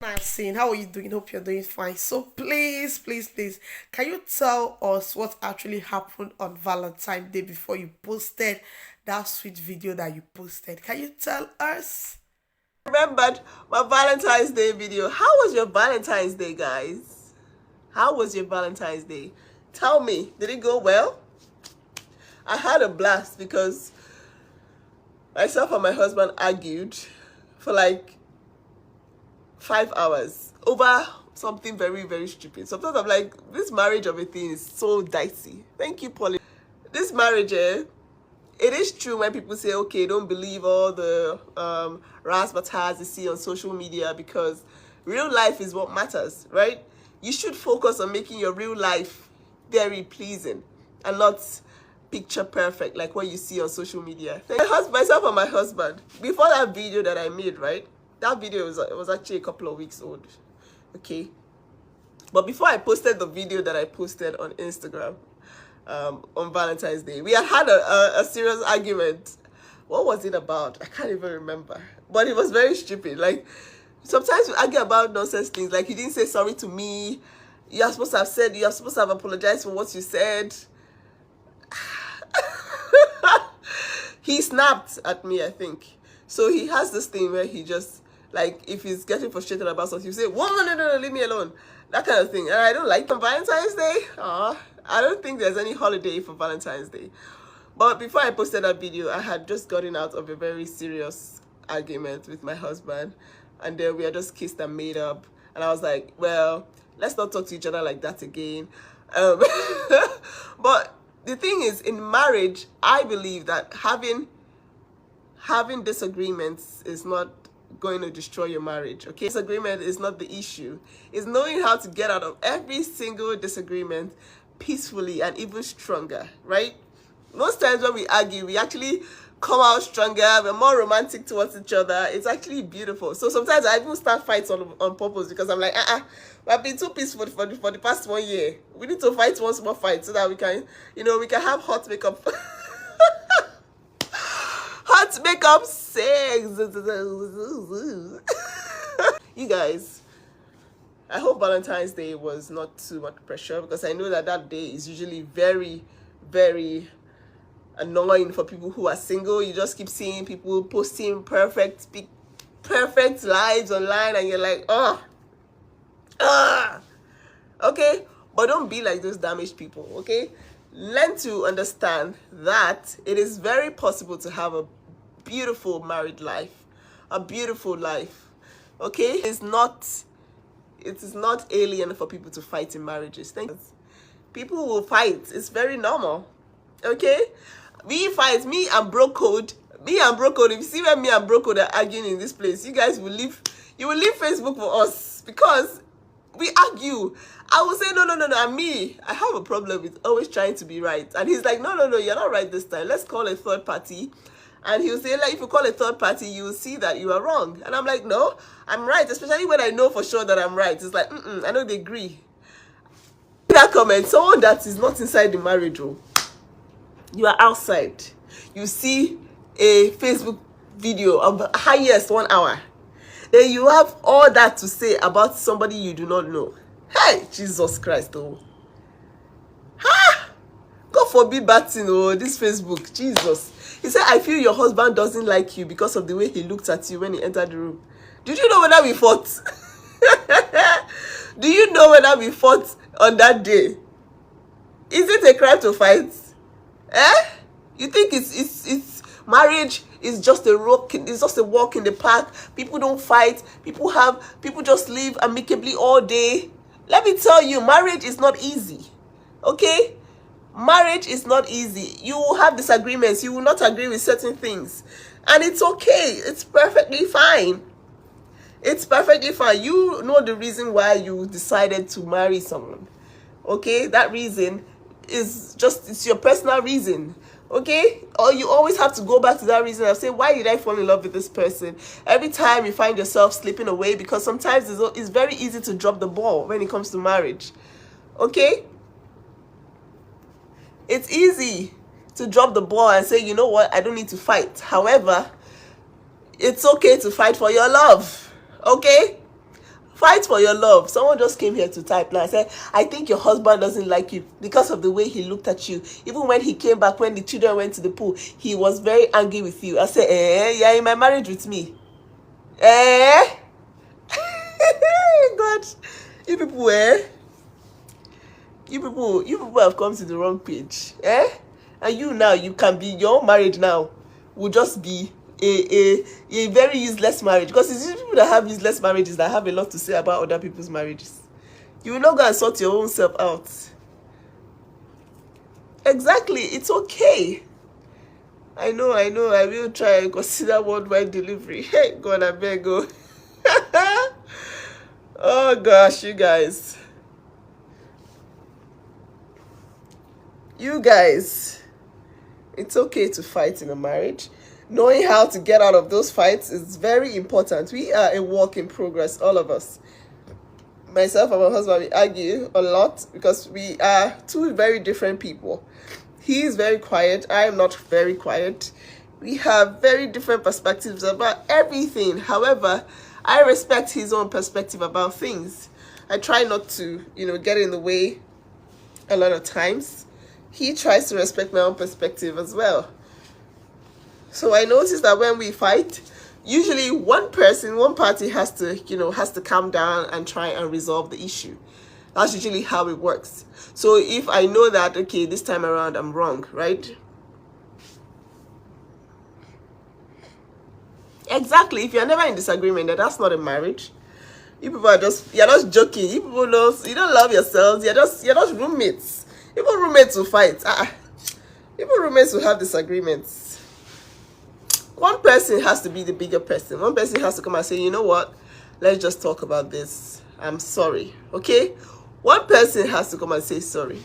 Maxine, how are you doing? Hope you're doing fine. So please, can you tell us what actually happened on Valentine's Day before you posted that sweet video that you posted? Can you tell us? Remembered my Valentine's Day video. How was your Valentine's Day, guys? How was your Valentine's Day? Tell me, did it go well? I had a blast because myself and my husband argued for like 5 hours over something very, very stupid. Sometimes I'm like, this marriage of a thing is so dicey. Thank you, Polly. This marriage, it is true when people say, okay, don't believe all the razzmatazz you see on social media because real life is what matters, right? You should focus on making your real life very pleasing and not picture perfect like what you see on social media. Myself and my husband, before that video that I made, right? That video was actually a couple of weeks old, okay? But before I posted the video that I posted on Instagram, on Valentine's Day, we had a serious argument. What was it about? I can't even remember. But it was very stupid. Like, sometimes we argue about nonsense things. Like, you didn't say sorry to me. You are supposed to have apologized for what you said. He snapped at me, I think. So he has this thing where he just, like, if he's getting frustrated about something, he'll say, whoa, no, leave me alone. That kind of thing. And I don't like on Valentine's Day. I don't think there's any holiday for Valentine's Day. But before I posted that video, I had just gotten out of a very serious argument with my husband. And then we had just kissed and made up. And I was like, well, let's not talk to each other like that again. But the thing is, in marriage, I believe that having disagreements is not going to destroy your marriage, okay? Disagreement is not the issue. It's knowing how to get out of every single disagreement peacefully and even stronger, right? Most times when we argue, we actually come out stronger. We're more romantic towards each other. It's actually beautiful. So sometimes I even start fights on purpose because I'm like, we've been too peaceful for the past 1 year. We need to fight one small fight so that we can, we can have hot makeup. Hot makeup sex. You guys, I hope Valentine's Day was not too much pressure because I know that day is usually very, very annoying for people who are single. You just keep seeing people posting perfect lives online and you're like, okay? But don't be like those damaged people, okay? Learn to understand that it is very possible to have a beautiful married life, a beautiful life, okay? It is not alien for people to fight in marriages. People will fight. It's very normal, okay? We fight. Me and bro code. If you see when me and bro code are arguing in this place, you guys will leave. You will leave Facebook for us because we argue. I will say, no. And me, I have a problem with always trying to be right. And he's like, no, you're not right this time. Let's call a third party. And he'll say, like, if you call a third party, you'll see that you are wrong. And I'm like, no, I'm right. Especially when I know for sure that I'm right. It's like, I know they agree. That comment, someone that is not inside the marriage, you are outside. You see a Facebook video of highest 1 hour. Then you have all that to say about somebody you do not know. Hey, Jesus Christ, God forbid bad thing, this Facebook. Jesus. He said, I feel your husband doesn't like you because of the way he looked at you when he entered the room. Did you know whether we fought? Do you know whether we fought on that day? Is it a crime to fight? You think it's marriage is just a walk? It's just a walk in the park. People don't fight. People just live amicably all day. Let me tell you, marriage is not easy. Okay? Marriage is not easy. You will have disagreements. You will not agree with certain things. And it's okay. It's perfectly fine. It's perfectly fine. You know the reason why you decided to marry someone. Okay? That reason is just, it's your personal reason. Okay? Or you always have to go back to that reason and say, why did I fall in love with this person? Every time you find yourself slipping away, because sometimes it's very easy to drop the ball when it comes to marriage. Okay? It's easy to drop the ball and say, you know what, I don't need to fight. However, it's okay to fight for your love. Okay? Fight for your love. Someone just came here to type now. I said, I think your husband doesn't like you because of the way he looked at you. Even when he came back, when the children went to the pool, he was very angry with you. I said, you're in my marriage with me. God, you people, you people have come to the wrong page. And you now, you can be, your own marriage now will just be a very useless marriage, because it's these people that have useless marriages that have a lot to say about other people's marriages. You will not go and sort your own self out. Exactly, it's okay. I know, I will try and consider worldwide delivery. Hey, God, I beg you. Oh gosh, you guys. You guys, it's okay to fight in a marriage. Knowing how to get out of those fights is very important. We are a work in progress, all of us. Myself and my husband, we argue a lot because we are two very different people. He is very quiet. I am not very quiet. We have very different perspectives about everything. However, I respect his own perspective about things. I try not to, get in the way a lot of times. He tries to respect my own perspective as well. So I noticed that when we fight, usually one party has to calm down and try and resolve the issue. That's usually how it works. So if I know that, okay, this time around I'm wrong, right? Exactly. If you're never in disagreement, then that's not a marriage. You people you're just joking. You people you don't love yourselves. You're just roommates. Even roommates will fight. Even roommates will have disagreements. One person has to be the bigger person. One person has to come and say, you know what? Let's just talk about this. I'm sorry. Okay? One person has to come and say sorry.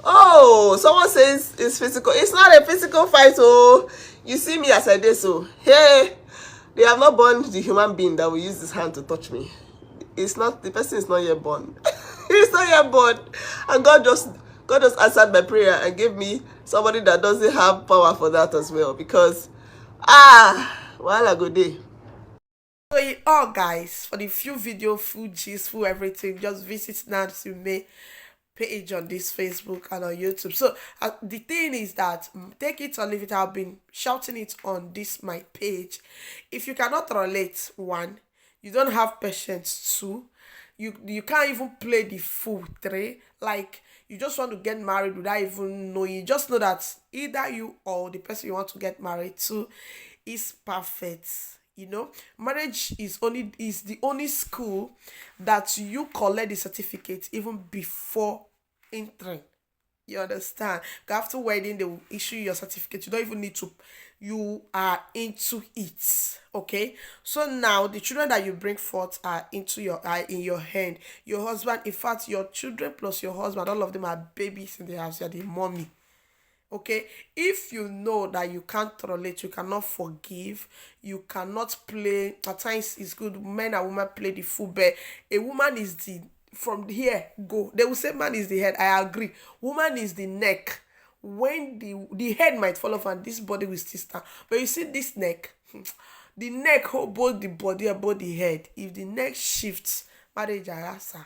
Oh, someone says it's physical. It's not a physical fight. Oh, you see me as I did so. Hey, they have not born the human being that will use his hand to touch me. It's not, the person is not yet born. He's not yet born. And God just answered my prayer and gave me somebody that doesn't have power for that as well. Because, while I go there. So all guys, for the few video, full gist, full everything, just visit Nancy May page on this Facebook and on YouTube. So the thing is that take it or leave it. I've been shouting it on this my page. If you cannot relate, one, you don't have patience. Two, you can't even play the full. Three, like you just want to get married without even knowing. You just know that either you or the person you want to get married to is perfect. Marriage is the only school that you collect the certificate even before entering. You understand? After wedding, they will issue your certificate. You don't even need to. You are into it. Okay. So now the children that you bring forth are in your hand. Your husband, in fact, your children plus your husband, all of them are babies in the house. You're the mommy. Okay, if you know that you can't relate, you cannot forgive, you cannot play. At times it's good men and women play the fool, but a woman is the from here go. They will say man is the head. I agree. Woman is the neck. When the head might fall off and this body will still stand, but you see this neck, the neck hold both the body and both the head. If the neck shifts, marriage arasa.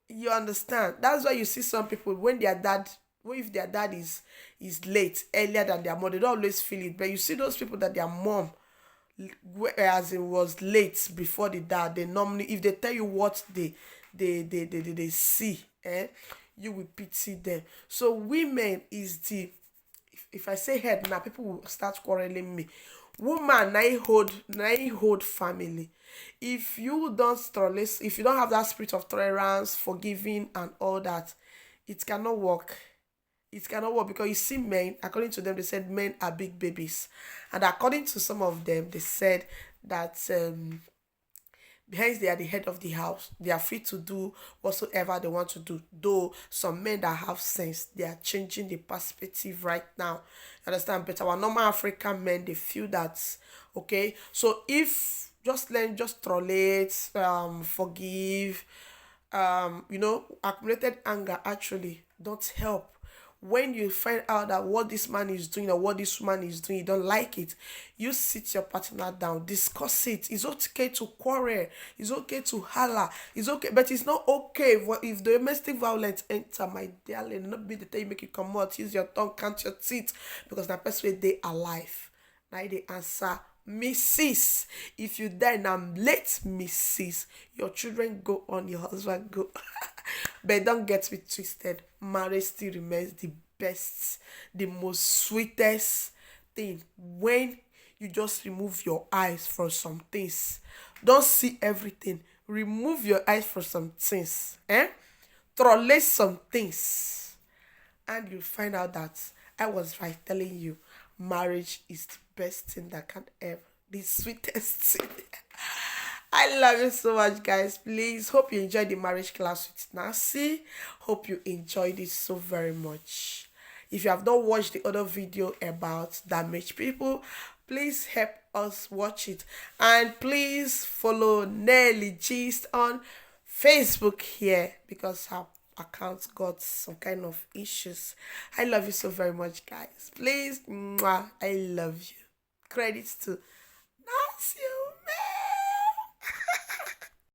You understand? That's why you see some people when their dad, what if their dad is late earlier than their mom, they don't always feel it. But you see those people that their mom, as it was late before the dad, they normally, if they tell you what they see, you will pity them. So women is the, if I say head now, people will start quarreling me. Woman, na hold family. If you don't tolerate, if you don't have that spirit of tolerance, forgiving, and all that, it cannot work. It cannot work because you see men, according to them, they said men are big babies. And according to some of them, they said that hence they are the head of the house. They are free to do whatsoever they want to do. Though some men that have sense, they are changing the perspective right now. You understand? But our normal African men, they feel that okay. So if just learn, just tolerate, forgive, accumulated anger actually don't help. When you find out that what this man is doing or what this woman is doing, you don't like it, you sit your partner down, discuss it. It's okay to quarrel, it's okay to holler, it's okay, but it's not okay if domestic violence enter, my darling, not be the time you make you come out, use your tongue, count your teeth, because that person they alive. Now they answer Mrs. If you die now, late Mrs. Your children go on, your husband go. But don't get me twisted. Marriage still remains the best, the most sweetest thing when you just remove your eyes from some things. Don't see everything. Remove your eyes from some things. Trolley some things. And you find out that I was right telling you marriage is the best thing that can ever, the sweetest thing. I love you so much, guys. Please hope you enjoyed the marriage class with Nancy. Hope you enjoyed it so very much. If you have not watched the other video about damaged people, please help us watch it. And please follow Nelly Gist on Facebook here, because her account got some kind of issues. I love you so very much, guys. Please, mwah, I love you. Credits to Nancy.